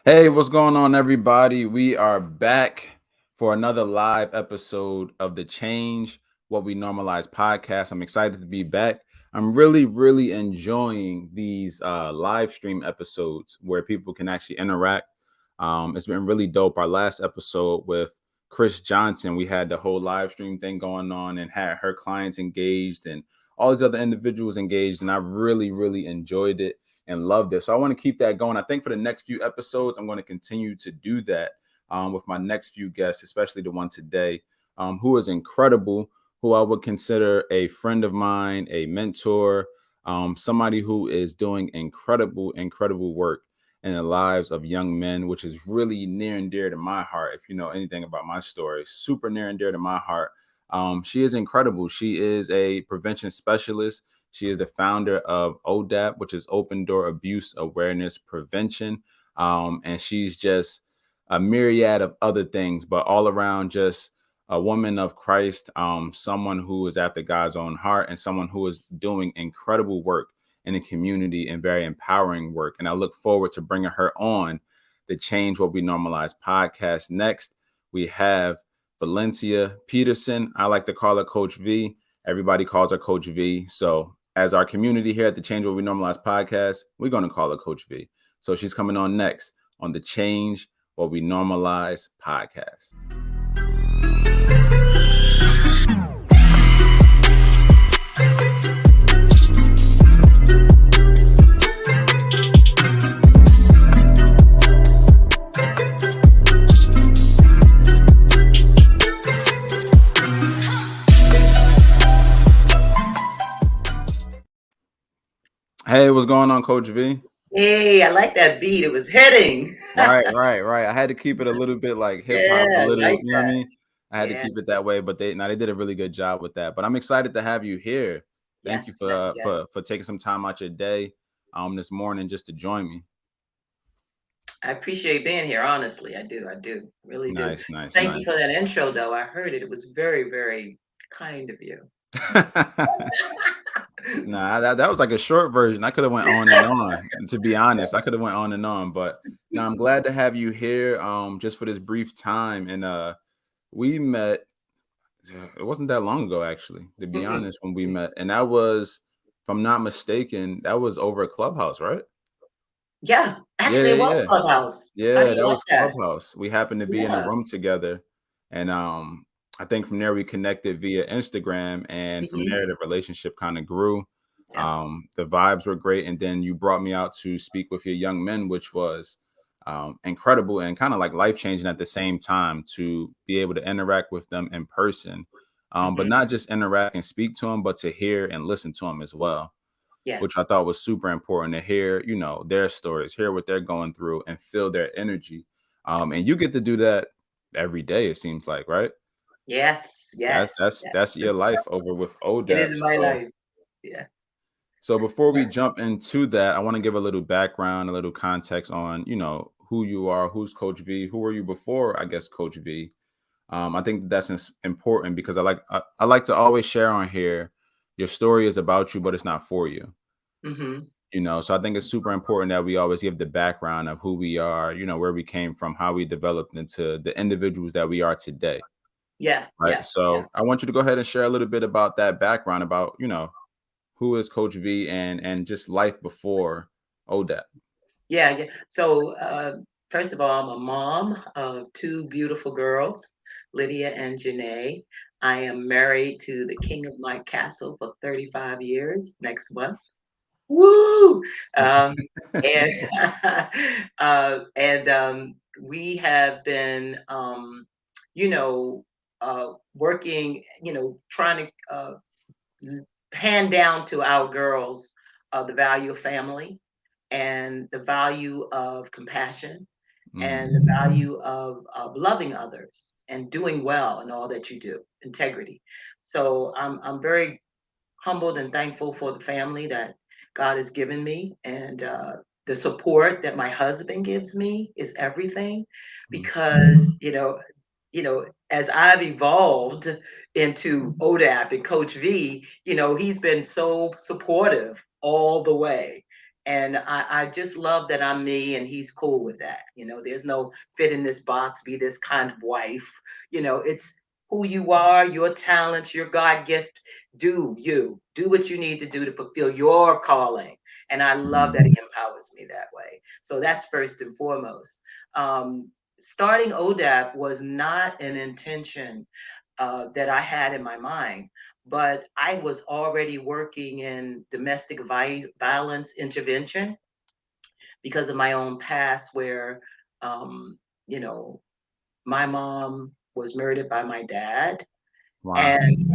Hey, what's going on, everybody? We are back for another live episode of the Change What We Normalize podcast. I'm excited to be back. I'm really enjoying these live stream episodes where people can actually interact. It's been really dope. Our last episode with Chris Johnson, we had the whole live stream thing going on and had her clients engaged and all these other individuals engaged, and I really enjoyed it and loved it. So I want to keep that going. I think for the next few episodes, I'm going to continue to do that with my next few guests, especially the one today, who is incredible, who I would consider a friend of mine, a mentor, somebody who is doing incredible work in the lives of young men, which is really near and dear to my heart. If you know anything about my story, super near and dear to my heart. She is incredible. She is a prevention specialist. She is the founder of ODAP, which is Open Door Abuse Awareness Prevention. And she's just a myriad of other things, but all around just a woman of Christ, someone who is after God's own heart, and someone who is doing incredible work in the community and very empowering work. And I look forward to bringing her on the Change What We Normalize podcast. Next, we have Valencia Peterson. I like to call her Coach V. Everybody calls her Coach V. So as our community here at the Change What We Normalize podcast, we're going to call her Coach V. So she's coming on next on the Change What We Normalize podcast. Hey, what's going on, Coach V? Hey, I like that beat. It was hitting. Right. I had to keep it a little bit like hip hop, a Yeah, little, like you know what I that. mean? I had to Yeah. keep it that way, but they did a really good job with that. But I'm excited to have you here. Thank you Yes, yes, yes. for taking some time out your day this morning just to join me. I appreciate being here, honestly. I do. Really do. Thank you Nice. for that intro, though. I heard it. It was very, very kind of you. Nah, that was like a short version. I could have went on and on. To be honest, I could have went on and on. But now I'm glad to have you here. Just for this brief time, and we met. It wasn't that long ago, actually. To be Mm-mm. honest, when we met, and that was, if I'm not mistaken, that was over at Clubhouse, right? Yeah, Yeah, actually, it yeah, was yeah. Clubhouse. How do Yeah, you that like was that? Clubhouse. We happened to be in a Yeah. room together, and I think from there we connected via Instagram, and from Hmm. there the relationship kind of grew. Yeah. The vibes were great, and then you brought me out to speak with your young men, which was incredible and kind of like life changing at the same time to be able to interact with them in person, but Hmm. not just interact and speak to them, but to hear and listen to them as well, Yeah. which I thought was super important to hear, their stories, hear what they're going through and feel their energy. And you get to do that every day, it seems like, right? Yes. That's Yes. that's Yes. that's your life over with It ODAP. is my So life. Yeah. so before we jump into that, I want to give a little background, a little context on, who you are, who's Coach V, who were you before, I guess, Coach V. I think that's important because I like to always share on here. Your story is about you, but it's not for you. Hmm. So I think it's super important that we always give the background of who we are, where we came from, how we developed into the individuals that we are today. Yeah. Right. Yeah. Yeah. So I want you to go ahead and share a little bit about that background about, who is Coach V and just life before ODAP. Yeah, yeah. So, first of all, I'm a mom of two beautiful girls, Lydia and Janae. I am married to the king of my castle for 35 years next month. Woo! And we have been, you know, working, trying to hand down to our girls the value of family and the value of compassion and Mm, the value of loving others and doing well in all that you do, integrity. So I'm very humbled and thankful for the family that God has given me, and the support that my husband gives me is everything, mm, because as I've evolved into ODAP and Coach V, he's been so supportive all the way. And I just love that I'm me and he's cool with that. There's no fit in this box, be this kind of wife. It's who you are, your talents, your God gift. Do what you need to do to fulfill your calling. And I love Mm. that he empowers me that way. So that's first and foremost. Um, Starting ODAP was not an intention that I had in my mind, but I was already working in domestic violence intervention because of my own past, where, um, you know, my mom was murdered by my dad, Wow. and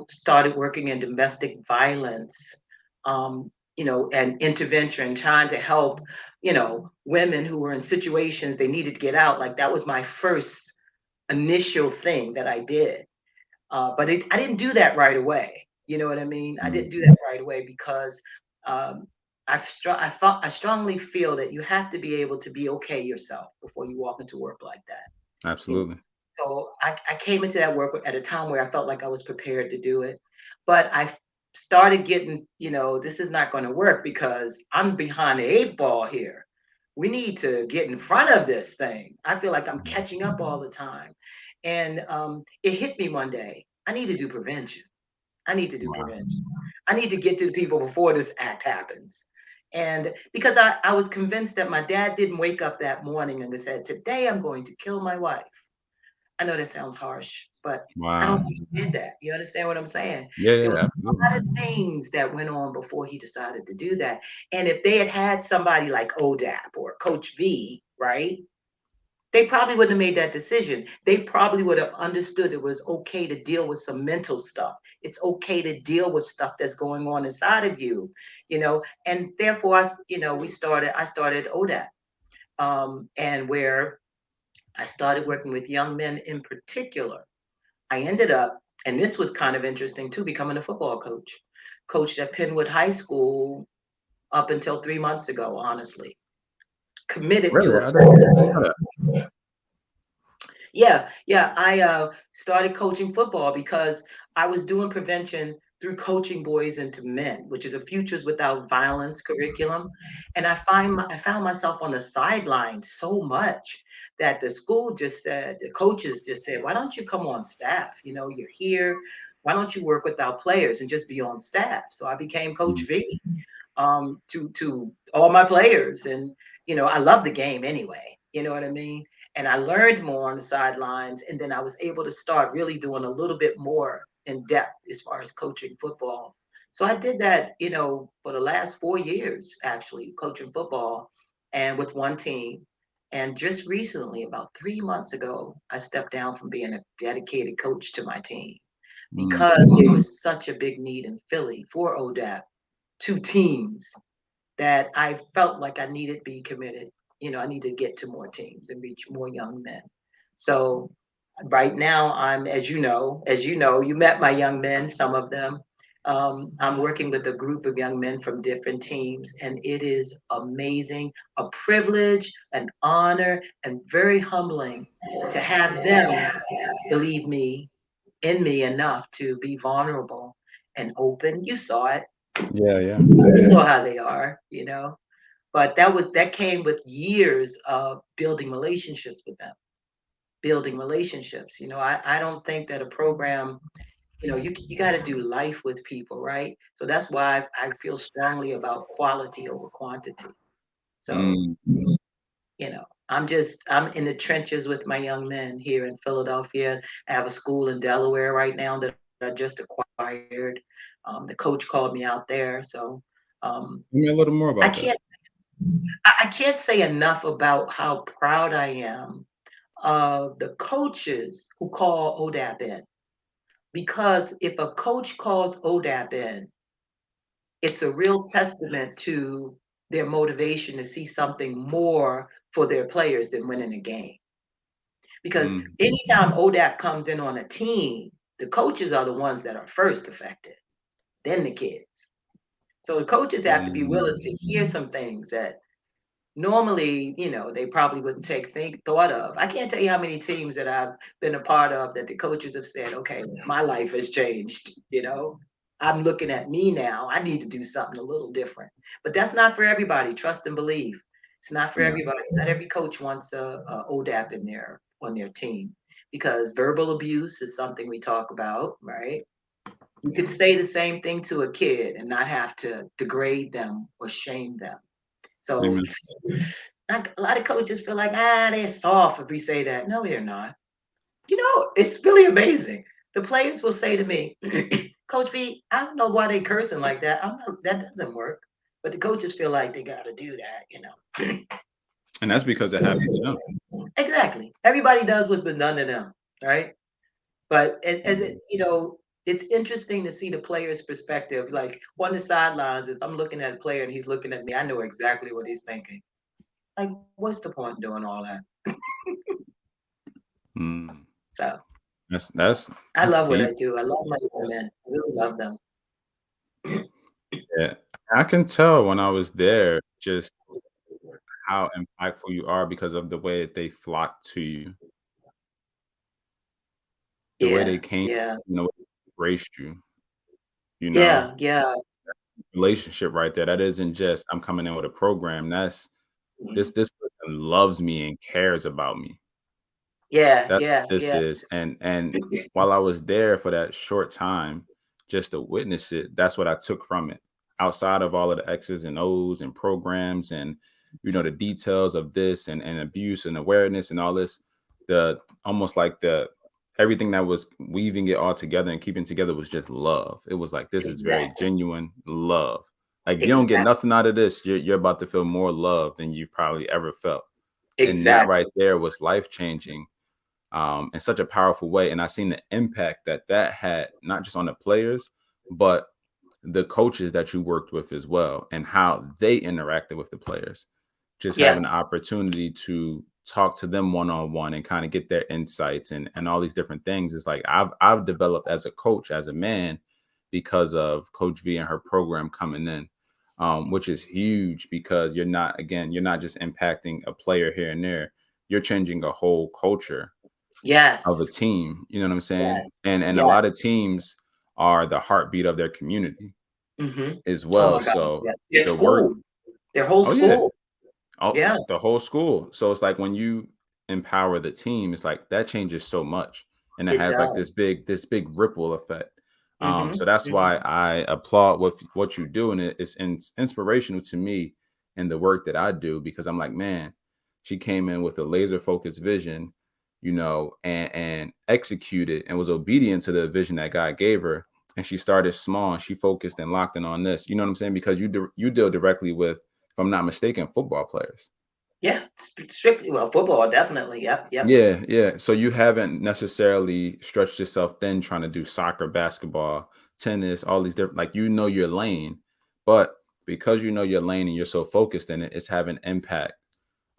started working in domestic violence, and intervention, trying to help, women who were in situations they needed to get out. Like that was my first initial thing that I did. But I didn't do that right away. You know what I mean? I Mm. didn't do that right away because um, I strongly feel that you have to be able to be okay yourself before you walk into work like that. You know? Absolutely. So I came into that work at a time where I felt like I was prepared to do it, but I started getting, this is not going to work because I'm behind the eight ball here. We need to get in front of this thing. I feel like I'm catching up all the time. And it hit me one day. I need to do prevention. I need to do Wow. prevention. I need to get to the people before this act happens. And because I was convinced that my dad didn't wake up that morning and said, "Today I'm going to kill my wife." I know that sounds harsh, but I don't Wow. think he did that. You understand what I'm saying? Yeah, There yeah, was a absolutely. lot of things that went on before he decided to do that. And if they had had somebody like ODAP or Coach V, right? They probably wouldn't have made that decision. They probably would have understood it was okay to deal with some mental stuff. It's okay to deal with stuff that's going on inside of you, and therefore, I started ODAP, and where I started working with young men in particular. I ended up, and this was kind of interesting too, becoming a football coach. Coached at Penwood High School up until 3 months ago, honestly. Committed to Really? a I didn't know that. Yeah, yeah. I started coaching football because I was doing prevention through coaching boys into men, which is a Futures Without Violence curriculum. And I found myself on the sideline so much that the coaches just said, "Why don't you come on staff? You're here. Why don't you work with our players and just be on staff?" So I became Coach Mm. V, to all my players. And I love the game anyway. You know what I mean? And I learned more on the sidelines, and then I was able to start really doing a little bit more in depth as far as coaching football. So I did that, for the last 4 years, actually, coaching football and with one team. And just recently, about 3 months ago, I stepped down from being a dedicated coach to my team Mm. because there was such a big need in Philly for ODAP, two teams, that I felt like I needed to be committed. I need to get to more teams and reach more young men. So right now, you met my young men, some of them. I'm working with a group of young men from different teams, and it is amazing, a privilege, an honor, and very humbling to have them believe in me enough to be vulnerable and open. You saw it. Yeah, yeah. You saw how they are. But that came with years of building relationships with them, building relationships. I don't think that a program, you got to do life with people, right? So that's why I feel strongly about quality over quantity. So, Mm. I'm in the trenches with my young men here in Philadelphia. I have a school in Delaware right now that I just acquired. The coach called me out there. So, um, Tell me a little more I about can't that. I can't say enough about how proud I am of the coaches who call ODAP in. Because if a coach calls ODAP in, it's a real testament to their motivation to see something more for their players than winning a game. Because Mm. anytime ODAP comes in on a team, the coaches are the ones that are first affected, then the kids. So the coaches have to be willing Mm. to hear some things that normally, they probably wouldn't take thought of. I can't tell you how many teams that I've been a part of that the coaches have said, "Okay, my life has changed." I'm looking at me now. I need to do something a little different. But that's not for everybody. Trust and believe. It's not for No. everybody. Not every coach wants a ODAP in there on their team because verbal abuse is something we talk about, right? You can say the same thing to a kid and not have to degrade them or shame them. So Amen. like a lot of coaches feel like, they're soft if we say that. No, they're not. It's really amazing. The players will say to me, Coach B, I don't know why they cursing like that. That doesn't work. But the coaches feel like they got to do that. And that's because it happened to them. Exactly. Everybody does what's been done to them, right? But it's interesting to see the player's perspective. Like on the sidelines, if I'm looking at a player and he's looking at me, I know exactly what he's thinking. Like, what's the point in doing all that? Mm. So That's I love what deep. I do. I love my men. I really love them. Yeah. I can tell when I was there just how impactful you are because of the way that they flock to you, the way they Yeah, came, yeah, embraced you, you know, yeah, yeah. relationship right there. That isn't just I'm coming in with a program. That's Mhm. this person loves me and cares about me. Yeah, That's yeah, what this yeah. is, and while I was there for that short time, just to witness it, that's what I took from it. Outside of all of the X's and O's and programs and, the details of this and abuse and awareness and all this, the almost like the everything that was weaving it all together and keeping together was just love. It was like, this is very Exactly. genuine love. Like, if you don't get Exactly. nothing out of this, you're about to feel more love than you've probably ever felt. And that right Exactly. there was life changing, in such a powerful way. And I seen the impact that that had, not just on the players, but the coaches that you worked with as well, and how they interacted with the players. Just having Yeah. the opportunity to talk to them one on one and kind of get their insights and all these different things. It's like I've developed as a coach, as a man, because of Coach V and her program coming in. Which is huge because you're not just impacting a player here and there. You're changing a whole culture of a Yes. team, you know what I'm saying? Yes. And a lot Yes. of teams are the heartbeat of their community Hmm. as Oh well. my God. So Yeah. Their the work, school. Their whole oh yeah, school. Yeah. the whole school. So it's like when you empower the team, it's like that changes so much, and it It has like does. this big ripple effect. So Hmm. that's why Hmm. I applaud what you do, and it's inspirational to me in the work that I do, because I'm like, man, she came in with a laser focused vision, and executed and was obedient to the vision that God gave her. And she started small and she focused and locked in on this. You know what I'm saying? Because you deal directly with, if I'm not mistaken, football players. Yeah. Strictly, well, football, definitely. Yep. Yep. Yeah, yeah. So you haven't necessarily stretched yourself thin trying to do soccer, basketball, tennis, all these different, like, your lane, but because you know your lane and you're so focused in it, it's having impact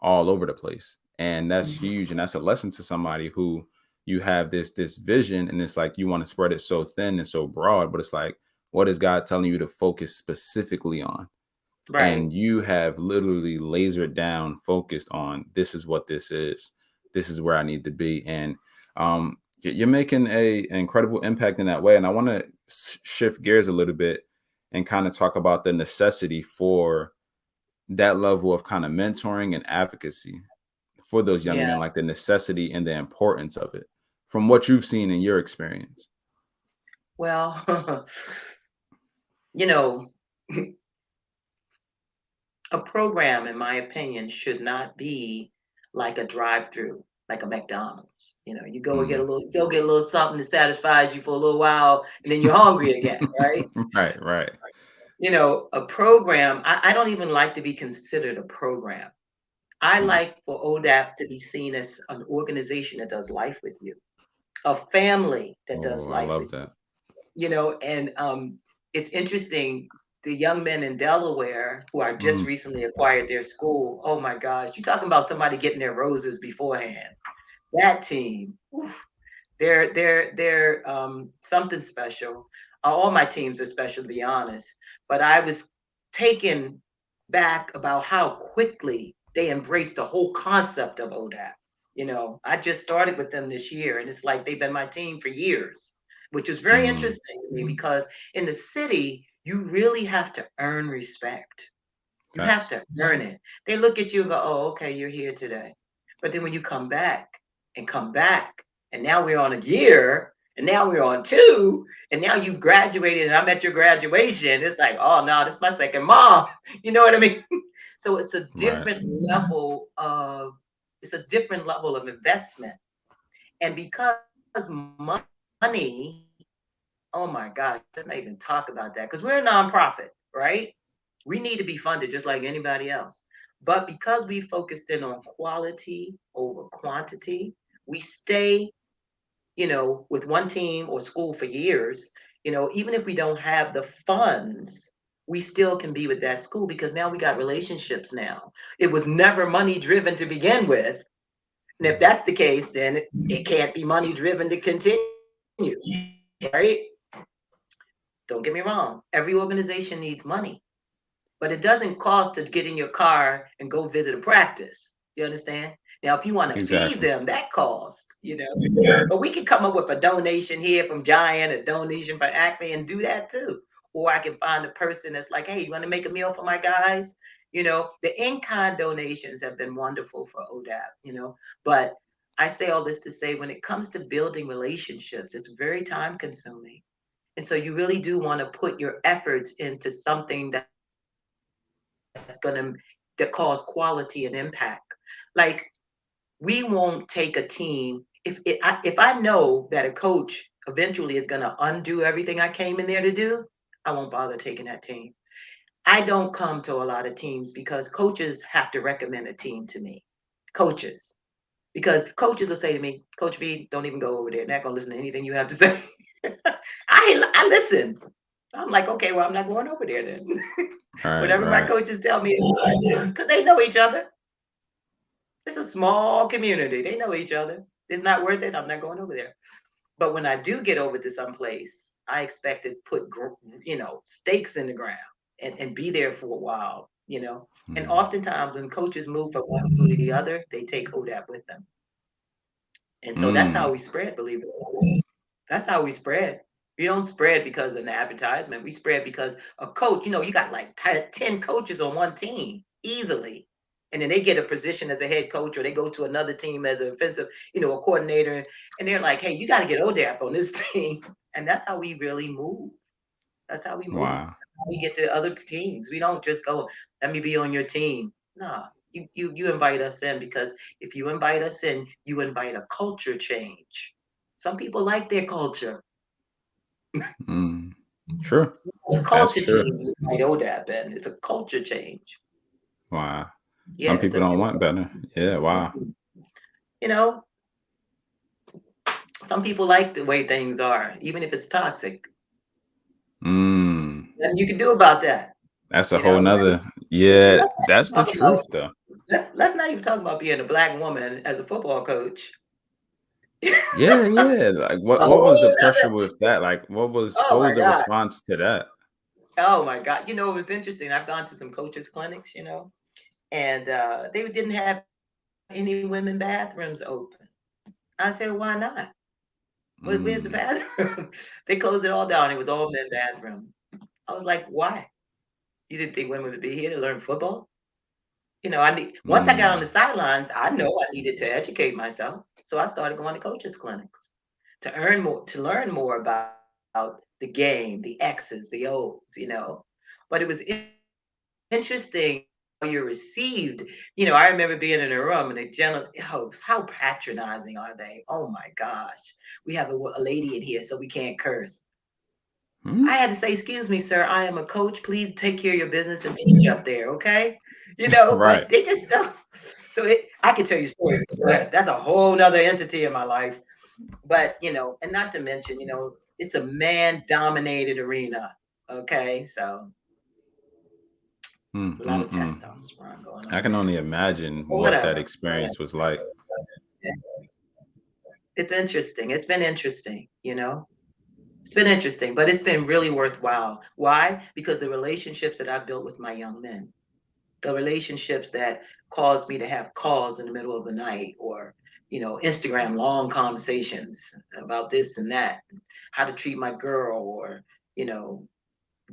all over the place. And that's Hmm. huge. And that's a lesson to somebody who, you have this vision, and it's like you want to spread it so thin and so broad, but it's like, what is God telling you to focus specifically on? Right. And you have literally lasered down, focused on, this is what this is. This is where I need to be. And you're making an incredible impact in that way. And I want to shift gears a little bit and kind of talk about the necessity for that level of kind of mentoring and advocacy for those young Yeah. men, like the necessity and the importance of it from what you've seen in your experience. Well, you know, a program, in my opinion, should not be like a drive-through, like a McDonald's. You go and Mm. get a little something that satisfies you for a little while, and then you're hungry again, right? Right, right. A program. I don't even like to be considered a program. I Mm. like for ODAP to be seen as an organization that does life with you, a family that does Oh, I life with love you. that. And it's interesting. The young men in Delaware who are just Mm. recently acquired their school. Oh my gosh, you're talking about somebody getting their roses beforehand. That team, oof, they're something special. All my teams are special, to be honest. But I was taken back about how quickly they embraced the whole concept of ODAP. I just started with them this year, and it's like they've been my team for years. which is very Mm, interesting to me because in the city, you really have to earn respect. You have facts. to earn it. They look at you and go, oh, okay, you're here today. But then when you come back, and now we're on a year, and now we're on two, and now you've graduated, and I'm at your graduation, it's like, oh, no, this is my second mom. You know what I mean? So Right. it's a different level of investment. And because money, oh my gosh, let's not even talk about that because we're a nonprofit, right? We need to be funded just like anybody else. But because we focused in on quality over quantity, we stay, with one team or school for years. Even if we don't have the funds, we still can be with that school because now we got relationships now. It was never money driven to begin with. And if that's the case, then it can't be money driven to continue, right? Don't get me wrong. Every organization needs money, but it doesn't cost to get in your car and go visit a practice. You understand? Now, if you want to feed Exactly. them, that costs. But we can come up with a donation here from Giant, a donation from Acme, and do that too. Or I can find a person that's like, hey, you want to make a meal for my guys? The in-kind donations have been wonderful for ODAP. But I say all this to say when it comes to building relationships, it's very time consuming. And so you really do want to put your efforts into something that cause quality and impact. Like we won't take a team if I know that a coach eventually is going to undo everything I came in there to do. I won't bother taking that team. I don't come to a lot of teams because coaches have to recommend a team to me. Coaches. Because coaches will say to me, Coach V, don't even go over there. They're not gonna listen to anything you have to say. I listen. I'm like, okay, well, I'm not going over there then. Right. Whatever my Right. coaches tell me is what I do. Because they know each other. It's a small community. They know each other. It's not worth it. I'm not going over there. But when I do get over to some place, I expect to put, stakes in the ground and be there for a while. And Mm, oftentimes when coaches move from one school to the other, they take ODAP with them. And so that's mm, how we spread, believe it or not. That's how we spread. We don't spread because of an advertisement. We spread because a coach, you got like 10 coaches on one team easily. And then they get a position as a head coach or they go to another team as an offensive, a coordinator. And they're like, hey, you got to get ODAP on this team. And that's how we really move. That's how we move. wow. We get to other teams. We don't just go, let me be on your team. No, you invite us in because if you invite us in, you invite a culture change. Some people like their culture. Mm, true. A That's culture true. change is like ODAP, and it's a culture change. Wow. Yeah, Some it's people a don't want better. Yeah. Wow. you know, some people like the way things are, even if it's toxic. Mm, Nothing you can do about that. that's a You whole know, nother. let's Yeah. not even That's the talk about truth, though. let's not even talk about being a black woman as a football coach. Yeah. Yeah. Like, A what was the whole pressure other. with that? Like, Oh what my was the god. response to that? Oh my god. It was interesting. I've gone to some coaches clinics, and they didn't have any women bathrooms open. I said, why not? Where's the bathroom? They closed it all down. It was all men bathroom. I was like, why? You didn't think women would be here to learn football? Once I got on the Mm, sidelines, I know I needed to educate myself. So I started going to coaches clinics to learn more about the game, the X's, the O's. But it was interesting how you're received. I remember being in a room and the general host, how patronizing are they? Oh my gosh. We have a lady in here, so we can't curse. I had to mm. say, excuse me, sir, I am a coach. Please take care of your business and teach up there, okay? But Right. they just don't. I can tell you stories. That's a whole nother entity in my life. But, and not to mention, it's a man dominated arena. Okay. So Mm, it's a lot mm, of mm. testosterone going I on can there. only imagine But what that whatever. experience was like. It's interesting. It's been interesting. It's been interesting, but it's been really worthwhile. Why? Because the relationships that I've built with my young men, the relationships that caused me to have calls in the middle of the night or, Instagram long conversations about this and that, how to treat my girl, or you know,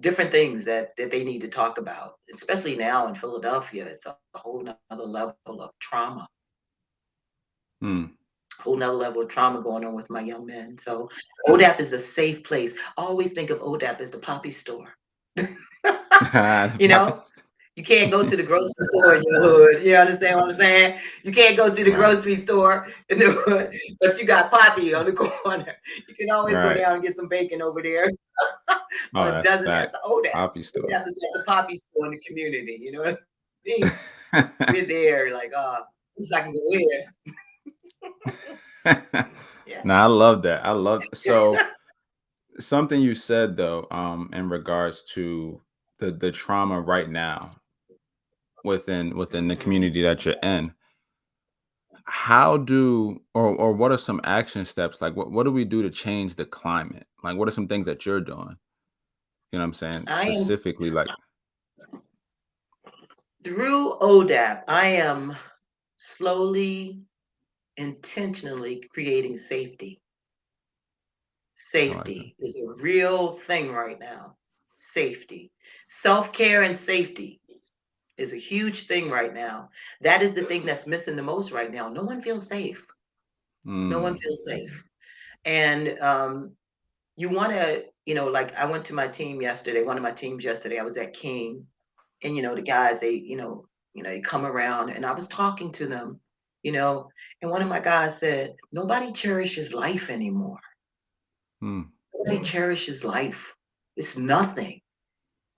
different things that they need to talk about. Especially now in Philadelphia, it's a whole nother level of trauma, Mm. whole nother level of trauma going on with my young men. So ODAP is a safe place. I always think of ODAP as the poppy store. The you know, poppies. you can't go to the grocery store in your hood. You understand what I'm saying? You can't go to the Right. grocery store in the hood, but you got Poppy on the corner. You can always go Right. down and get some bacon over there. Oh, A that's dozen. fact. That's ODAP. Poppy store. ODAP is like the Poppy store in the community. You know what I mean? We're there, like, wish I can go there. Yeah. Now I love that. I love so something you said though, in regards to the trauma right now within the Mhm. community that you're in. How do or what are some action steps? Like what do we do to change the climate? Like what are some things that you're doing? You know what I'm saying? I am Specifically, like, through ODAP. I am slowly, intentionally creating safety. I like that. Safety is a real thing right now. Safety. Self care and safety is a huge thing right now. That is the thing that's missing the most right now. No one feels safe. No one Mm, feels safe. And you want to, like I went to my team yesterday, one of my teams yesterday, I was at King, and the guys, they come around, and I was talking to them, you know, and one of my guys said, nobody cherishes life anymore. mm, Nobody cherishes life. It's nothing.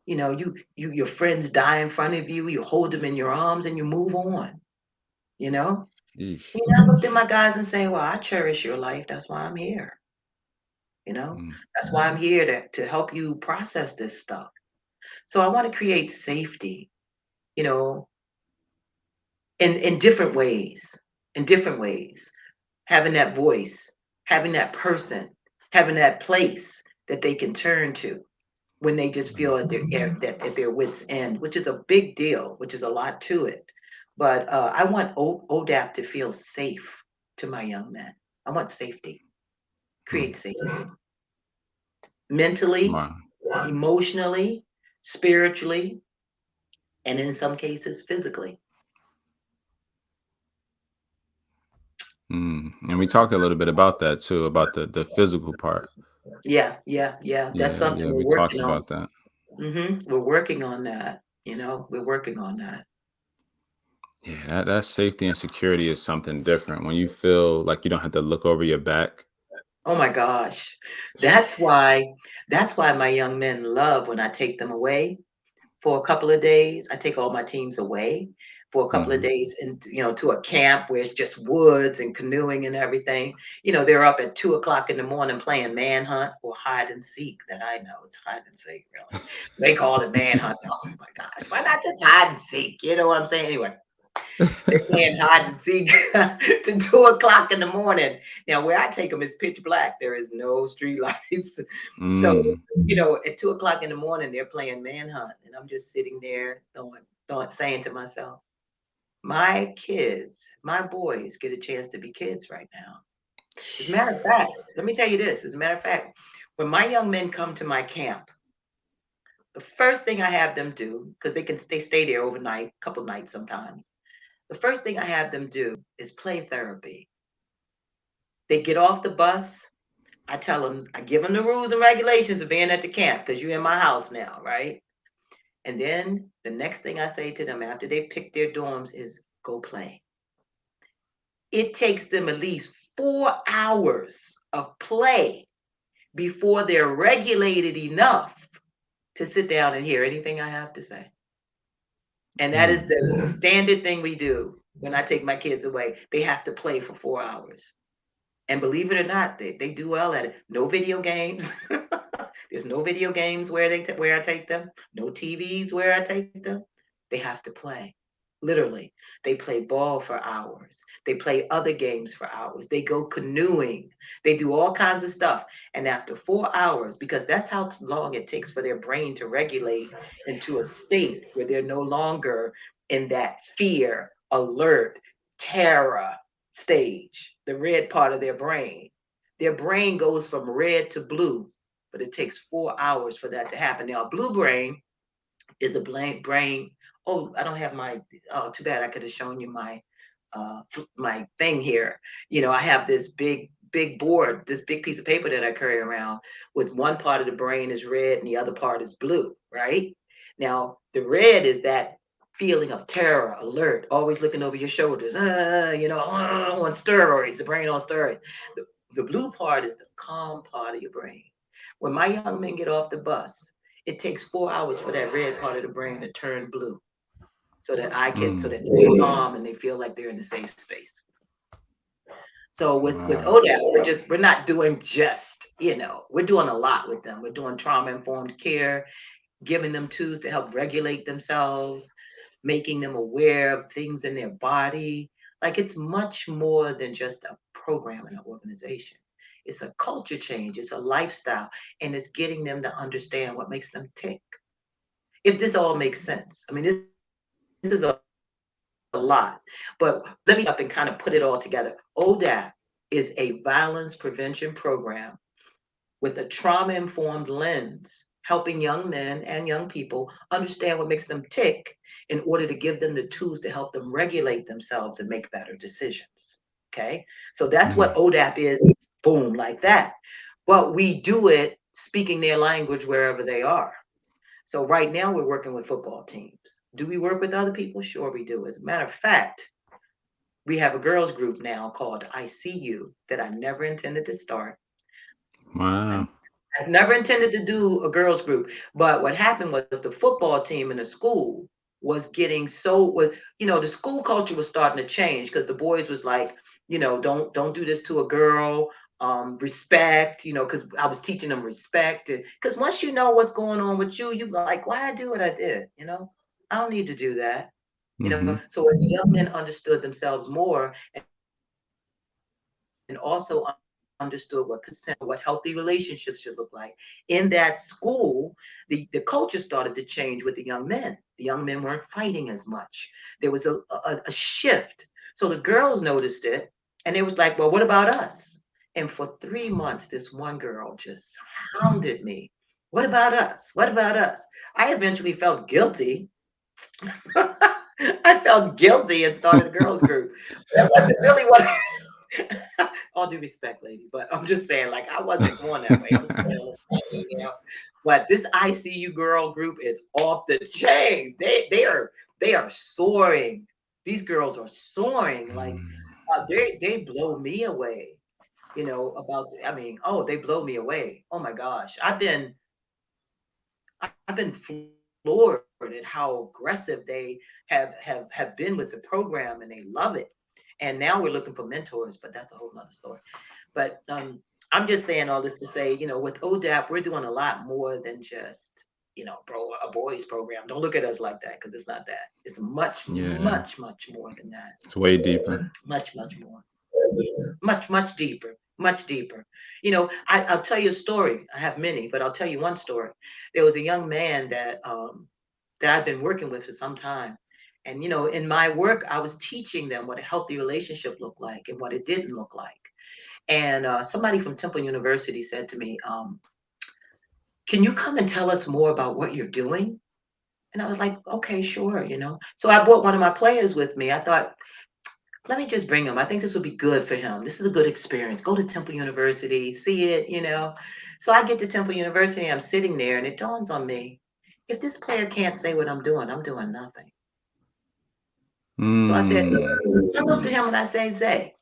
Your friends die in front of you, you hold them in your arms and you move on, you know? sheesh. I looked at my guys and say, well, I cherish your life. That's why I'm here, you know? Mm, That's why I'm here to help you process this stuff. So I want to create safety, you know, in different ways, in different ways. Having that voice, having that person, having that place that they can turn to when they just mm, feel at their wits end, which is a big deal, which is a lot to it. But I want ODAP to feel safe to my young men. I want safety, mm. create safety mentally, Wow. emotionally, spiritually, and in some cases, physically. Mm. And we talked a little bit about that too, about the physical part. Yeah, yeah, yeah. That's Yeah, something yeah, we we're talked working on. about that. We're working on that. We're working on that. Yeah, that safety and security is something different when you feel like you don't have to look over your back. Oh my gosh. That's why that's why my young men love when I take them away for a couple of days. I take all my teams away for a couple of Mhm. days and to a camp where it's just woods and canoeing and everything. They're up at 2 o'clock in the morning playing manhunt or hide and seek. That I know it's hide and seek, really. They call it manhunt. Oh my gosh. Why not just hide and seek? You know what I'm saying? Anyway, they're playing hide and seek to 2 o'clock in the morning. Now, where I take them is pitch black. There is no street lights. So, Mm. at 2 o'clock in the morning, they're playing manhunt, and I'm just sitting there saying to myself, my kids, my boys get a chance to be kids right now. As a matter of fact, let me tell you this. As a matter of fact, when my young men come to my camp, the first thing I have them do, because they stay there overnight, a couple nights sometimes. The first thing I have them do is play therapy. They get off the bus. I tell them, I give them the rules and regulations of being at the camp because you're in my house now, right? And then the next thing I say to them after they pick their dorms is go play. It takes them at least 4 hours of play before they're regulated enough to sit down and hear anything I have to say. And that is Mm. the standard thing we do when I take my kids away. They have to play for 4 hours. And believe it or not, they do well at it. No video games. There's no video games where I take them. No TVs where I take them. They have to play. Literally, they play ball for hours. They play other games for hours. They go canoeing. They do all kinds of stuff. And after 4 hours, because that's how long it takes for their brain to regulate into a state where they're no longer in that fear, alert, terror. stage, the red part of their brain. Their brain goes from red to blue, but it takes 4 hours for that to happen. Now, blue brain is a brain. Oh, I don't have my. Oh, too bad. I could have shown you my thing here. I have this big board, this big piece of paper that I carry around. With one part of the brain is red and the other part is blue. Right now, the red is that feeling of terror, alert, always looking over your shoulders. On steroids. The brain on steroids. The blue part is the calm part of your brain. When my young men get off the bus, it takes 4 hours for that red part of the brain to turn blue so that they're calm and they feel like they're in a safe space. So with Wow. ODAP, we're not doing we're doing a lot with them. We're doing trauma informed care, giving them tools to help regulate themselves, making them aware of things in their body. Like, it's much more than just a program in an organization. It's a culture change, it's a lifestyle, and it's getting them to understand what makes them tick. If this all makes sense. I mean, this is a lot. But let me up and kind of put it all together. ODAP is a violence prevention program with a trauma informed lens, helping young men and young people understand what makes them tick in order to give them the tools to help them regulate themselves and make better decisions. Okay. So that's what Mm. ODAP is. Boom, like that. But we do it speaking their language wherever they are. So right now we're working with football teams. Do we work with other people? Sure, we do. As a matter of fact, we have a girls group now called ICU that I never intended to start. Wow. I I never intended to do a girls group, but what happened was the football team in the school was getting the school culture was starting to change because the boys was like, don't do this to a girl. Respect, because I was teaching them respect, because once you know what's going on with you, you like, why I do what I did, I don't need to do that. Mm-hmm. So as the young men understood themselves more and also understood what consent, what healthy relationships should look like in that school, the culture started to change with the young men. The young men weren't fighting as much. There was a shift. So the girls noticed it and they was like, well, what about us? And for 3 months, this one girl just hounded me. What about us? What about us? I eventually felt guilty. I felt guilty and started a girls group. That wasn't really what all due respect, ladies, but I'm just saying, like, I wasn't going that way. I was going on the thing. But this ICU girl group is off the chain. They are soaring. These girls are soaring. Like, they blow me away. I mean, oh, they blow me away. Oh my gosh, I've been floored at how aggressive they have been with the program, and they love it. And now we're looking for mentors, but that's a whole nother story. But I'm just saying all this to say, with ODAP, we're doing a lot more than just, a boys program. Don't look at us like that because it's not that. It's much, Yeah. much, much more than that. It's way deeper. Much, much more. Much, much deeper. Much deeper. I'll tell you a story. I have many, but I'll tell you one story. There was a young man that I've been working with for some time. And in my work, I was teaching them what a healthy relationship looked like and what it didn't look like. And somebody from Temple University said to me, "Can you come and tell us more about what you're doing?" And I was like, "Okay, sure." So I brought one of my players with me. I thought, let me just bring him. I think this will be good for him. This is a good experience. Go to Temple University, see it. So I get to Temple University, I'm sitting there, and it dawns on me, if this player can't say what I'm doing nothing. So Mm. I looked at him and I say, Zay,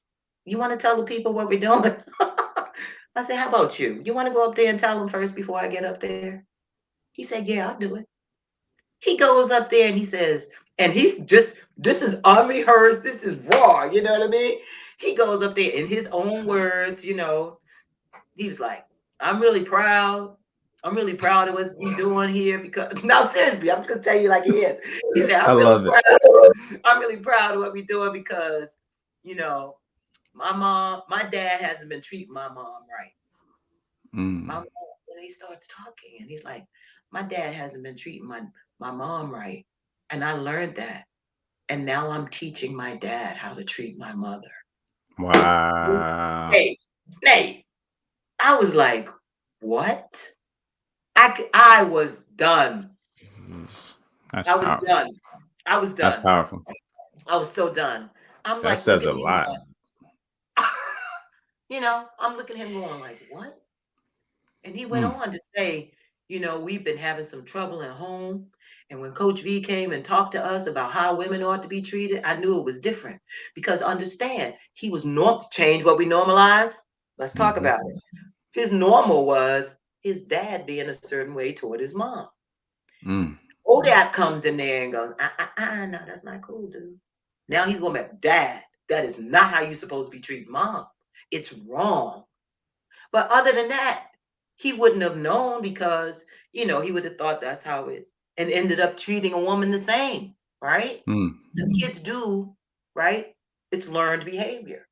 you want to tell the people what we're doing? I said, how about you? You want to go up there and tell them first before I get up there? He said, yeah, I'll do it. He goes up there and he says, and this is unrehearsed, this is raw, you know what I mean? He goes up there in his own words, he was like, I'm really proud. I'm really proud of what we're doing here because now seriously, I'm just gonna tell you like it is. He said, I I'm really love it. proud. I'm really proud of what we're doing because, you know, my dad hasn't been treating my mom right. My Mm. mom, and he starts talking and he's like, my dad hasn't been treating my mom right. And I learned that. And now I'm teaching my dad how to treat my mother. Wow. Nate, Nate, I was like, what? I was done. Mm, that's I was powerful. done. I was That's done. powerful. I was so done. I'm That like says looking a at him lot. going, I'm looking at him going like, what? And he went Mm, on to say, we've been having some trouble at home. And when Coach V came and talked to us about how women ought to be treated, I knew it was different. Because understand, he was change what we normalize. Let's talk mhm, about it. His normal was his dad being a certain way toward his mom. mm, Odat comes in there and goes, no, that's not cool, dude. Now he's going back, Dad, that is not how you're supposed to be treating mom. It's wrong. But other than that, he wouldn't have known because, he would have thought that's how it and ended up treating a woman the same, right? mm, Because kids do, right? It's learned behavior.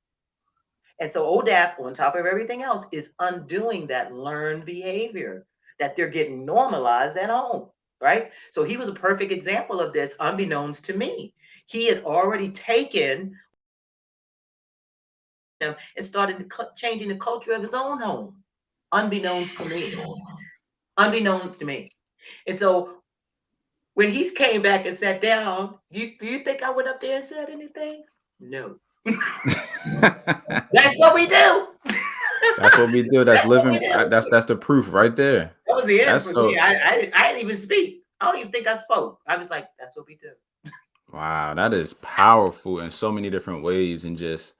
And so ODAP, on top of everything else, is undoing that learned behavior that they're getting normalized at home, right? So he was a perfect example of this, unbeknownst to me. He had already taken him and started changing the culture of his own home, unbeknownst to me. Unbeknownst to me. And so when he came back and sat down, do you think I went up there and said anything? No. That's what we do. That's what we do. That's That's what we living. do. That's the proof right there. That was the end That's for me. so. I didn't even speak. I don't even think I spoke. I was like, that's what we do. Wow, that is powerful in so many different ways, and just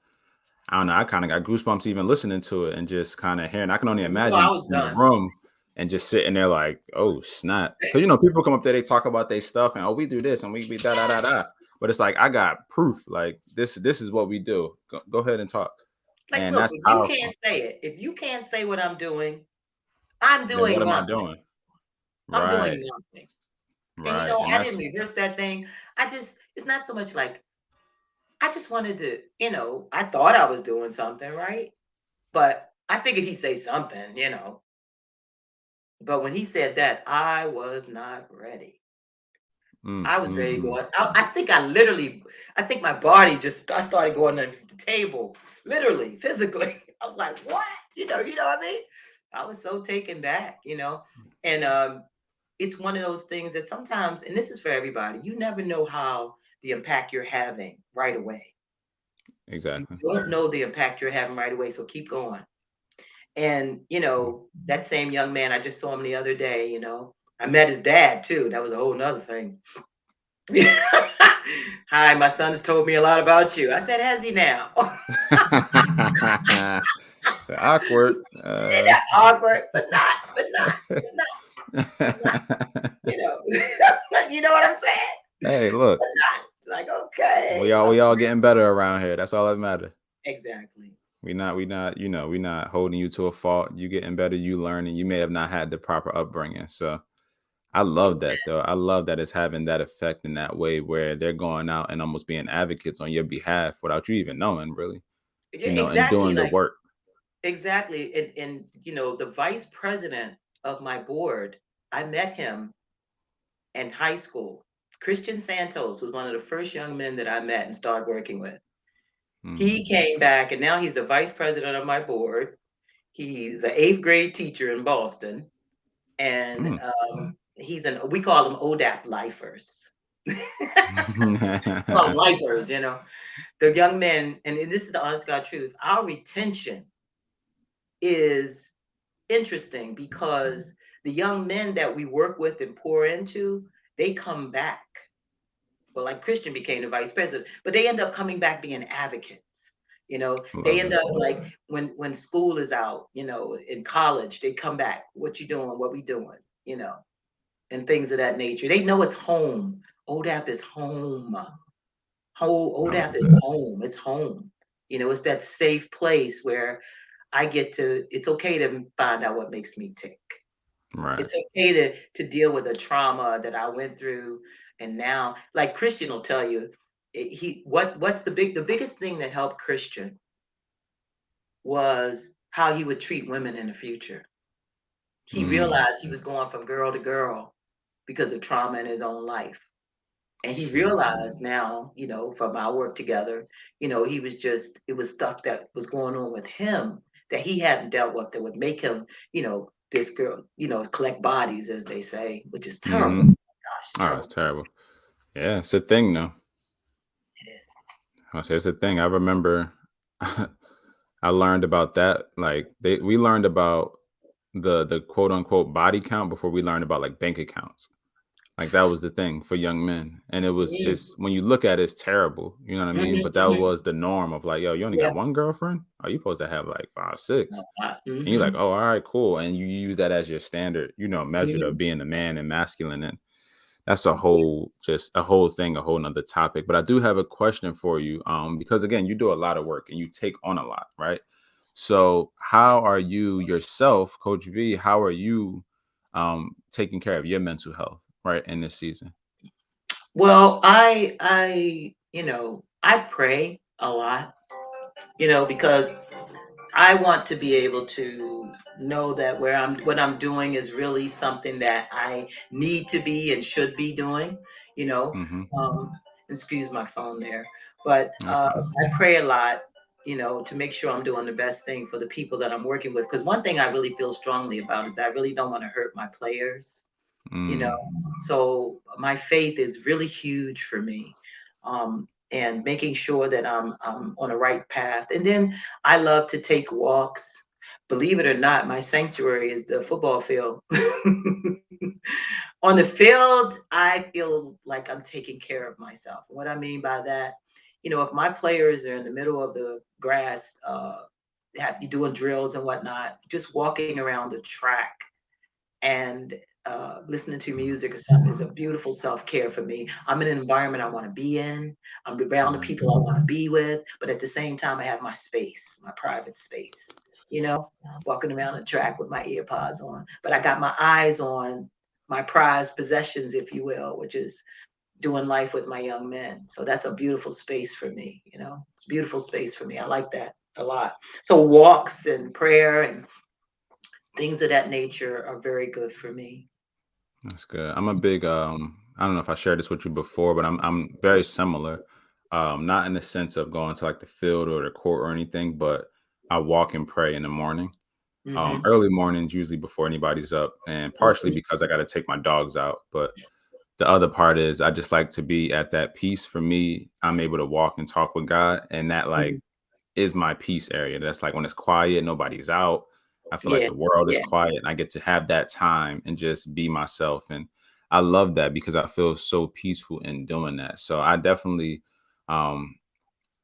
I don't know. I kind of got goosebumps even listening to it, and just kind of hearing. I can only I imagine was in the done. room and just sitting there like, oh snap, because people come up there, they talk about their stuff, and oh we do this and we da da da da. But it's like I got proof. Like this is what we do. Go ahead and talk, Like, and look, that's if you powerful. can't say it, if you can't say what I'm Then what doing am I nothing. doing? I'm Right, doing nothing. And right, and I didn't that's reverse that thing. It's not so much like I just wanted to, I thought I was doing something, right? But I figured he'd say something. But when he said that, I was not ready. mm, I was mm, ready to go. mm. I think my body I started going under the table, literally, physically. I was like, what? You know what I mean? I was so taken back. And it's one of those things that sometimes, and this is for everybody, you never know how the impact you're having right away. You Exactly. don't know the impact you're having right away, so keep going. And, that same young man, I just saw him the other day. I met his dad too. That was a whole nother thing. Hi, my son's told me a lot about you. I said, has he now? So awkward. Awkward, but not, you know. You know what I'm saying? Hey, look, But not. Like, okay. we all getting better around here. That's all that matter. Exactly. We not holding you to a fault. You getting better, you learning. You may have not had the proper upbringing. So I love that though. I love that it's having that effect in that way where they're going out and almost being advocates on your behalf without you even knowing, really, Yeah, and exactly. doing the Like, work. exactly. And the vice president of my board, I met him in high school. Christian Santos was one of the first young men that I met and started working with. Mm, He came back and now he's the vice president of my board. He's an eighth grade teacher in Boston. And mm. we call them ODAP lifers. Call them lifers. The young men, and this is the honest God truth, our retention is interesting because the young men that we work with and pour into, they come back. Well, like Christian became the vice president, but they end up coming back being advocates. They Love end it. up like when school is out, in college, they come back. What you doing? What we doing? And things of that nature. They know it's home. ODAP is home. I ODAP love is that. home. It's home. It's that safe place where it's okay to find out what makes me tick. Right. It's okay to deal with a trauma that I went through. And now, like Christian will tell you, what's the biggest thing that helped Christian was how he would treat women in the future. He Mm, realized he was going from girl to girl because of trauma in his own life. And he Sheesh. realized now, from our work together, he was just, it was stuff that was going on with him that he hadn't dealt with that would make him, this girl, collect bodies, as they say, which is terrible. Mm-hmm. Gosh, Oh, that's terrible. terrible. Yeah, it's a thing though. It is. I say it's a thing. I remember I learned about that. Like we learned about the quote unquote body count before we learned about like bank accounts. Like that was the thing for young men. And Mm, it's when you look at it, it's terrible. You know what I mean? mhm, But that mhm. was the norm of like, yo, you only Yeah. got one girlfriend? Are you supposed to have like five, six? And you're like, Mhm, oh, all right, cool. And you use that as your standard, measure of mhm. being a man and masculine. And that's a whole just a whole thing, a whole nother topic. But I do have a question for you. Because again, you do a lot of work and you take on a lot, right? So how are you yourself, Coach V? How are you taking care of your mental health right in this season? Well, I pray a lot, because I want to be able to know that what I'm doing is really something that I need to be and should be doing, you know. Mm-hmm. Um, excuse my phone there, but That's fine. I pray a lot, to make sure I'm doing the best thing for the people that I'm working with. Because one thing I really feel strongly about is that I really don't want to hurt my players, you know. Mm, So my faith is really huge for me, and making sure that I'm on the right path. And then I love to take walks. Believe it or not, my sanctuary is the football field. On the field, I feel like I'm taking care of myself. What I mean by that, if my players are in the middle of the grass, you doing drills and whatnot, just walking around the track and listening to music or something is a beautiful self care for me. I'm in an environment I want to be in. I'm around the right. people I want to be with, but at the same time, I have my space, my private space. You know, walking around the track with my earpods on, but I got my eyes on my prized possessions, if you will, which is doing life with my young men. So that's a beautiful space for me. It's a beautiful space for me. I like that a lot. So walks and prayer and things of that nature are very good for me. That's good. I'm a big I don't know if I shared this with you before, but I'm very similar. Not in the sense of going to like the field or the court or anything, but I walk and pray in the morning. Mhm. Early mornings usually before anybody's up, and partially Mhm. because I got to take my dogs out, but the other part is I just like to be at that peace. For me, I'm able to walk and talk with God, and that like Mhm. is my peace area. That's like when it's quiet, nobody's out. I feel like Yeah. the world is Yeah. quiet and I get to have that time and just be myself. And I love that because I feel so peaceful in doing that. So I definitely um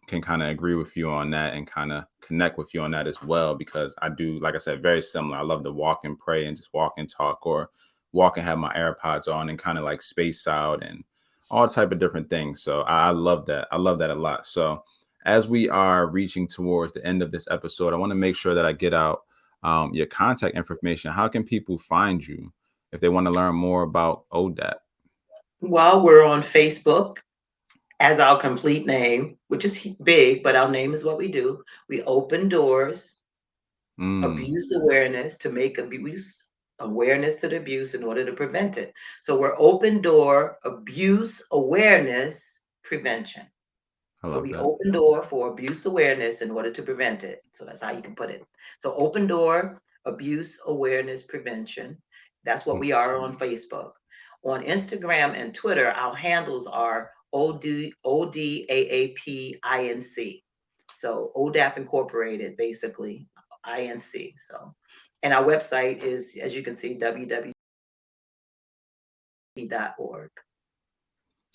can kind of agree with you on that and kind of connect with you on that as well because I do, like I said, very similar. I love to walk and pray and just walk and talk or walk and have my AirPods on and kind of like space out and all type of different things. So I love that. I love that a lot. So as we are reaching towards the end of this episode, I want to make sure that I get out your contact information. How can people find you if they want to learn more about ODAP? Well, we're on Facebook as our complete name, which is big, but our name is what we do. We open doors, Mm, abuse awareness to make abuse awareness to the abuse in order to prevent it. So we're open door abuse awareness prevention. I So love we that. open door for abuse awareness in order to prevent it. So that's how you can put it. So open door abuse awareness prevention. That's what Mm, we are on Facebook. On Instagram and Twitter, our handles are ODAAPINC. So ODAP Incorporated, basically, INC. So, and our website is, as you can see, www.org.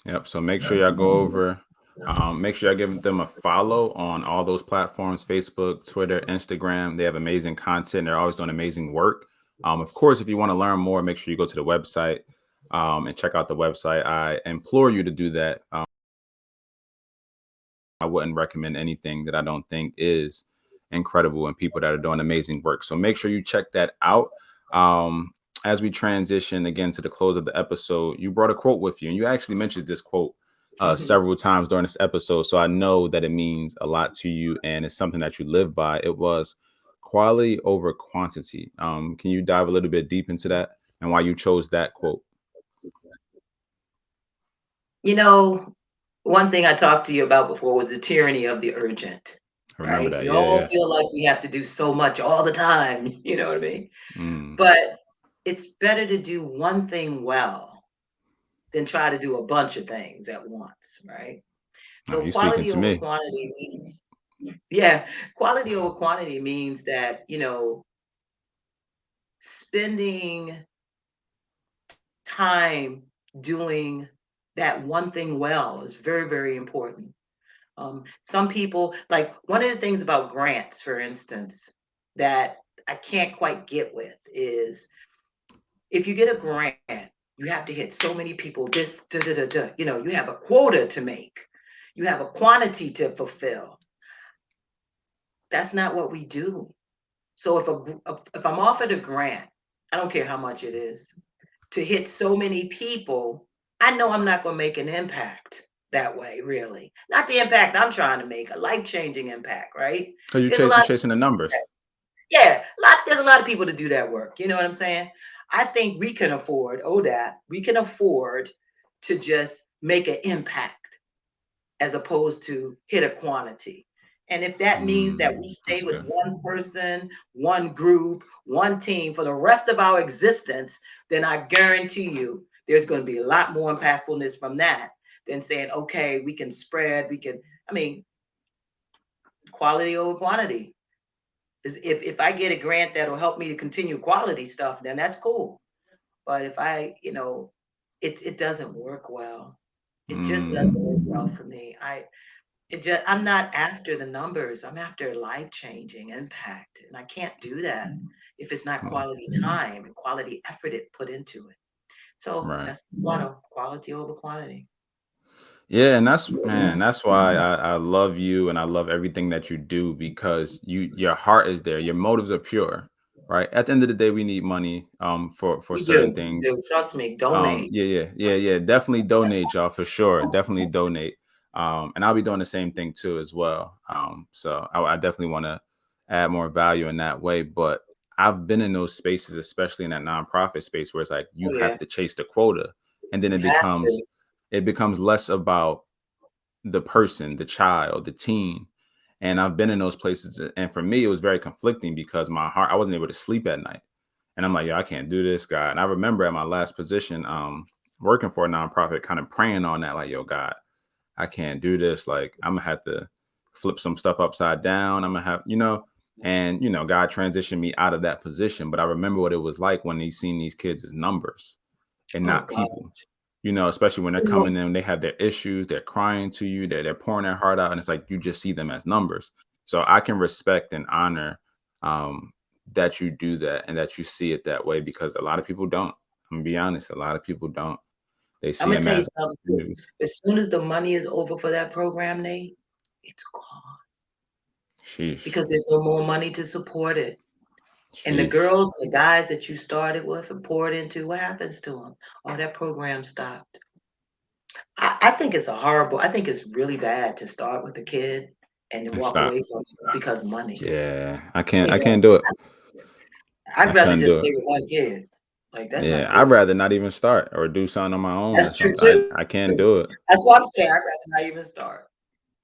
Yep. So make sure y'all go over. Make sure I give them a follow on all those platforms: Facebook, Twitter, Instagram. They have amazing content. They're always doing amazing work. Of course, if you want to learn more, make sure you go to the website and check out the website. I implore you to do that. I wouldn't recommend anything that I don't think is incredible and people that are doing amazing work. So make sure you check that out. As we transition again to the close of the episode, you brought a quote with you, and you actually mentioned this quote several times during this episode. So I know that it means a lot to you and it's something that you live by. It was quality over quantity. Can you dive a little bit deep into that and why you chose that quote? You know, one thing I talked to you about before was the tyranny of the urgent, I remember right? that. We Yeah, all yeah. feel like we have to do so much all the time, you know what I mean? Mm. But it's better to do one thing well than try to do a bunch of things at once, right? Oh, So you speaking quality to over me. quantity means, yeah, quality over quantity means that, spending time doing that one thing well is very, very important. Some people, like one of the things about grants, for instance, that I can't quite get with is if you get a grant, you have to hit so many people, this, da, da, da, da, you have a quota to make, you have a quantity to fulfill. That's not what we do. So if I'm offered a grant, I don't care how much it is, to hit so many people, I know I'm not going to make an impact that way, really. Not the impact I'm trying to make, a life-changing impact, right? Cause There's a you lot of chasing the numbers. yeah, there's a lot of people to do that work. You know what I'm saying? I think we can afford, that we can afford to just make an impact as opposed to hit a quantity. And if that means that we stay That's with good. one person, one group, one team for the rest of our existence, then I guarantee you there's going to be a lot more impactfulness from that than saying, okay, we can spread, I mean, quality over quantity. If I get a grant that'll help me to continue quality stuff, then that's cool. But if it doesn't work well. It just doesn't work well Mm. for me. I'm not after the numbers. I'm after life changing impact, and I can't do that if it's not Oh, quality time and quality effort it put into it. So right. that's one of quality over quantity. Yeah, and that's man, that's why I love you and I love everything that you do because your heart is there, your motives are pure, right? At the end of the day, we need money for We certain do. We things. do. Trust me. Donate. Yeah. Definitely donate, y'all, for sure. Definitely donate. And I'll be doing the same thing too as well. So I definitely want to add more value in that way. But I've been in those spaces, especially in that nonprofit space, where it's like you Oh have yeah. to chase the quota, and then You have to. it becomes less about the person, the child, the teen. And I've been in those places, and for me, it was very conflicting because my heart, I wasn't able to sleep at night. And I'm like, yo, I can't do this, God. And I remember at my last position, working for a nonprofit, kind of praying on that, like, yo, God, I can't do this. Like, I'm gonna have to flip some stuff upside down. I'm gonna have, and God transitioned me out of that position. But I remember what it was like when He seen these kids as numbers and Oh not God. people. Especially when they're You know, coming in, they have their issues, they're crying to you, they're pouring their heart out, and it's like you just see them as numbers. So I can respect and honor that you do that and that you see it that way because a lot of people don't. I'm gonna be honest, a lot of people don't. They I'm see gonna them tell you as something. opportunities. As soon as the money is over for that program, Nate, it's gone Sheesh, because there's no more money to support it. And the sheesh. girls, the guys that you started with and poured into, what happens to them? Oh, that program stopped. I think it's I think it's really bad to start with a kid and then walk Stop. away from it because money. Yeah, You I know, can't do it. I I'd rather couldn't just do stay it. with one kid. Like that's Yeah, not I'd good. rather not even start or do something on my own or That's true something. too. I can't do it. That's what I'm saying. I'd rather not even start.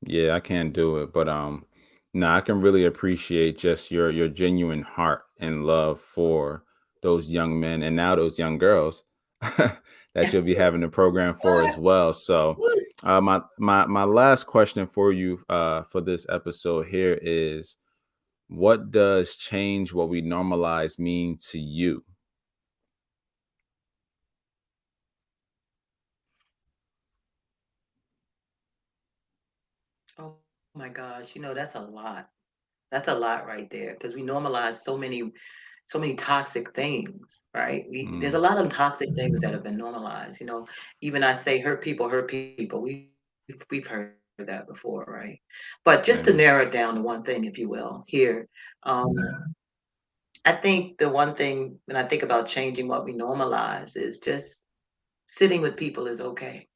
Yeah, I can't do it, but no, I can really appreciate just your genuine heart and love for those young men and now those young girls that you'll be having the program for as well. So, my last question for you for this episode here is, what does change what we normalize mean to you? Oh my gosh, that's a lot. That's a lot right there because we normalize so many toxic things, right? There's a Mm, lot of toxic things that have been normalized. Even I say hurt people. We've heard that before, right? But just to narrow it down to amen. one thing, if you will, here, um, I think the one thing when I think about changing what we normalize is just sitting with people is okay.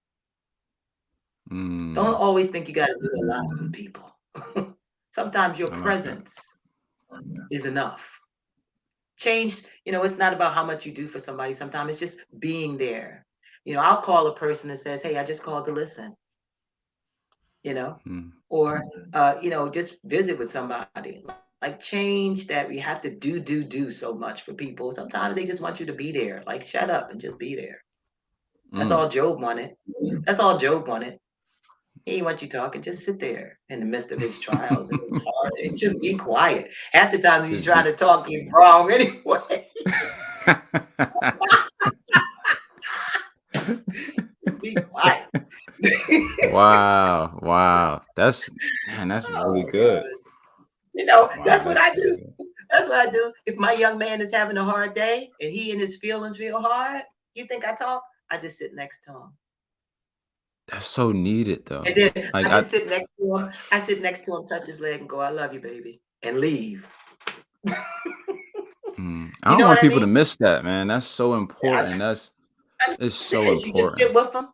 Don't Mm, always think you got to do a lot with people. Sometimes your I like that. presence is enough. Change, it's not about how much you do for somebody. Sometimes it's just being there. I'll call a person and says, "Hey, I just called to listen," you know, Mm, or just visit with somebody. Like change that we have to do so much for people. Sometimes they just want you to be there. Like shut up and just be there. That's all mm. Job wanted. That's all Job wanted. He didn't want you talking. Just sit there in the midst of his trials and his heartache. Just be quiet. Half the time when you're Just trying be. to talk, you're wrong anyway. Just be quiet. Wow, wow. That's man, that's really Oh good. gosh. Wow, That's what that's I really do. good. That's what I do. If my young man is having a hard day and he and his feelings real hard, you think I talk? I just sit next to him. That's so needed And though. then Like I I just sit next to him. I sit next to him, touch his leg, and go, "I love you, baby," and leave. I You don't know what want I people mean? to miss that, man. That's so Yeah, important. That's I'm it's so serious. You just important. sit with them.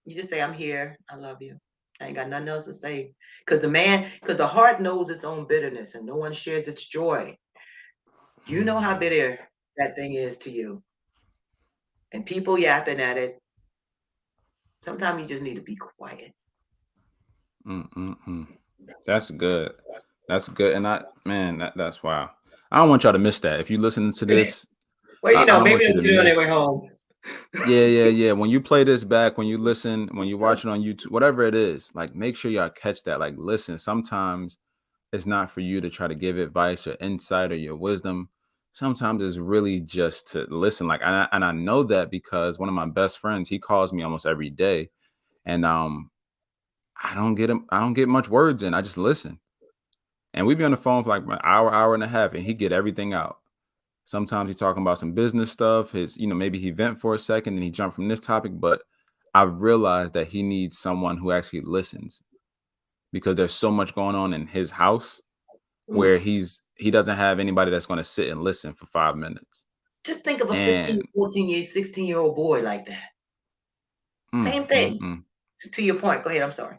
You just say, "I'm here. I love you." I ain't got nothing else to say. Because the heart knows its own bitterness and no one shares its joy. You know how Mm, bitter that thing is to you. And people yapping at it. Sometimes you just need to be quiet. mm, mm, mm. That's good. That's good. And man, that's wow. I don't want y'all to miss that. If you listening to this, Well, I don't maybe want you they'll to get it on their miss. way home. Yeah, yeah, yeah. When you play this back, when you listen, when you watch it on YouTube, whatever it is, like make sure y'all catch that. Like, listen, sometimes it's not for you to try to give advice or insight or your wisdom. Sometimes it's really just to listen. Like, and I know that because one of my best friends, he calls me almost every day, and I don't get much words in. I just listen, and we be on the phone for like an hour, hour and a half, and he get everything out. Sometimes he's talking about some business stuff. Maybe he vent for a second and he jumped from this topic, but I've realized that he needs someone who actually listens because there's so much going on in his house where Oof. he doesn't have anybody that's going to sit and listen for 5 minutes. Just think of a And 15, 14-year, 16-year-old boy like that. mm, Same mm, thing. mm. To your point. Go ahead. I'm sorry.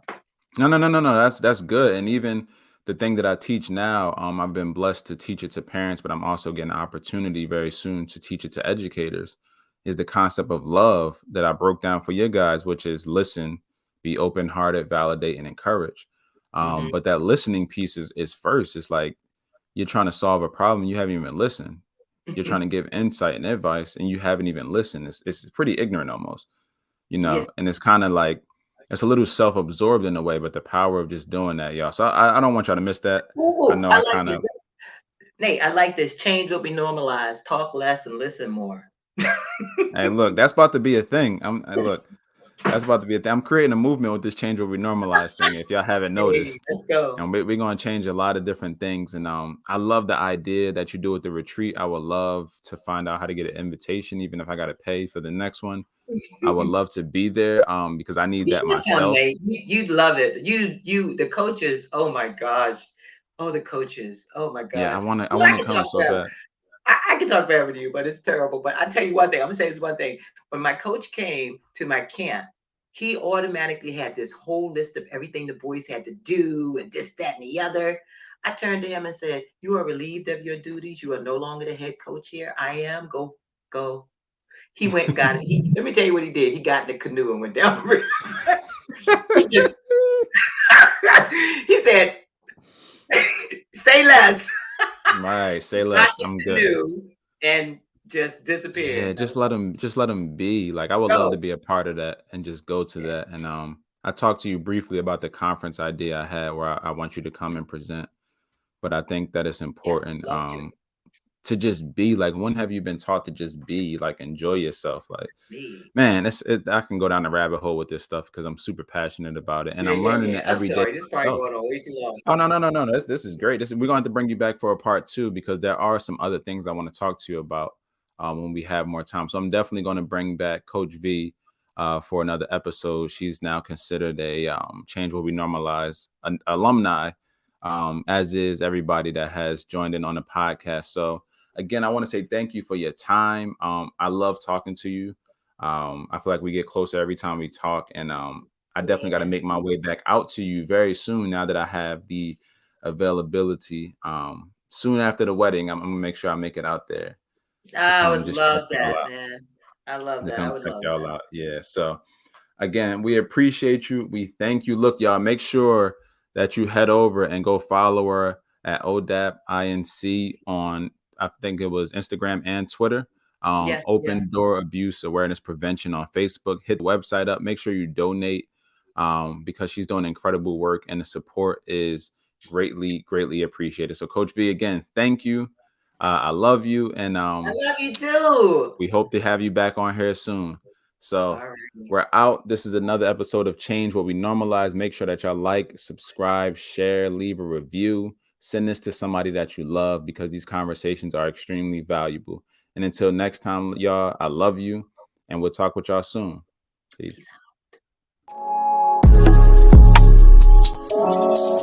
No, no, no, no, no. That's good. And even the thing that I teach now, I've been blessed to teach it to parents, but I'm also getting an opportunity very soon to teach it to educators. Is the concept of love that I broke down for you guys, which is listen, be open hearted, validate, and encourage. Hmm. But that listening piece is first. It's like you're trying to solve a problem, you haven't even listened. You're trying to give insight and advice, and you haven't even listened. It's pretty ignorant almost, Yeah. and it's kind of like it's a little self-absorbed in a way, but the power of just doing that, y'all. So I don't want y'all to miss that. I Ooh, know I I like kind this. of Nate, I like this. Change will be normalized. Talk less and listen more. hey, look, that's about to be a thing. Look, that's about to be a thing. I'm creating a movement with this change will be normalized thing. If y'all haven't Hey, noticed, let's go. and we're gonna change a lot of different things. And I love the idea that you do with the retreat. I would love to find out how to get an invitation, even if I got to pay for the next one. I would love to be there because I need You that should come, myself. Nate. You'd love it. The coaches. Oh my gosh. Oh, the coaches. Oh my Yeah, gosh. I Well, want I to can come talk so forever. bad. I can talk forever to you, but it's terrible. But I tell you one thing. I'm gonna say this one thing. When my coach came to my camp, he automatically had this whole list of everything the boys had to do and this, that, and the other. I turned to him and said, "You are relieved of your duties. You are no longer the head coach here. I am. Go, go." He went and got it. Let me tell you what he did. He got in the canoe and went down the river. He just he said, "Say less." Right, say Got less. in I'm the good. canoe and just Yeah, disappeared. I was just let them be. Like I would like, love to "Go." be a part of that and just go to Yeah, that. And I talked to you briefly about the conference idea I had where I want you to come and present. But I think that it's yeah, important love to to just be like when have you been taught to just be like enjoy yourself? Like, me. man, I can go down the rabbit hole with this stuff because I'm super passionate about it and Yeah, I'm yeah, learning yeah. it I'm every day sorry. This is probably myself. going on way too long. Oh no, no, no, no. This is great. We're going to have to bring you back for a part two because there are some other things I want to talk to you about when we have more time. So I'm definitely going to bring back Coach V for another episode. She's now considered a change will be normalized an alumni, as is everybody that has joined in on the podcast. So again, I want to say thank you for your time. I love talking to you. I feel like we get closer every time we talk, and I definitely got to Yeah. make my way back out to you very soon now that I have the availability. Soon after the wedding, I'm gonna make sure I make it out there to I come would and just check love y'all that, out. man. I love to that. I come would check love y'all that. out. Yeah. So again, we appreciate you. We thank you. Look, y'all, make sure that you head over and go follow her at ODAP INC on, I think it was Instagram and Twitter. Yeah, yeah. Open Door Abuse Awareness Prevention on Facebook. Hit the website up. Make sure you donate because she's doing incredible work and the support is greatly, greatly appreciated. So, Coach V, again, thank you. I love you. And I love you too. we hope to have you back on here soon. So All right. we're out. This is another episode of Change What We Normalize. Make sure that y'all like, subscribe, share, leave a review. Send this to somebody that you love because these conversations are extremely valuable. And until next time, y'all, I love you. And we'll talk with y'all soon. Peace. Peace out.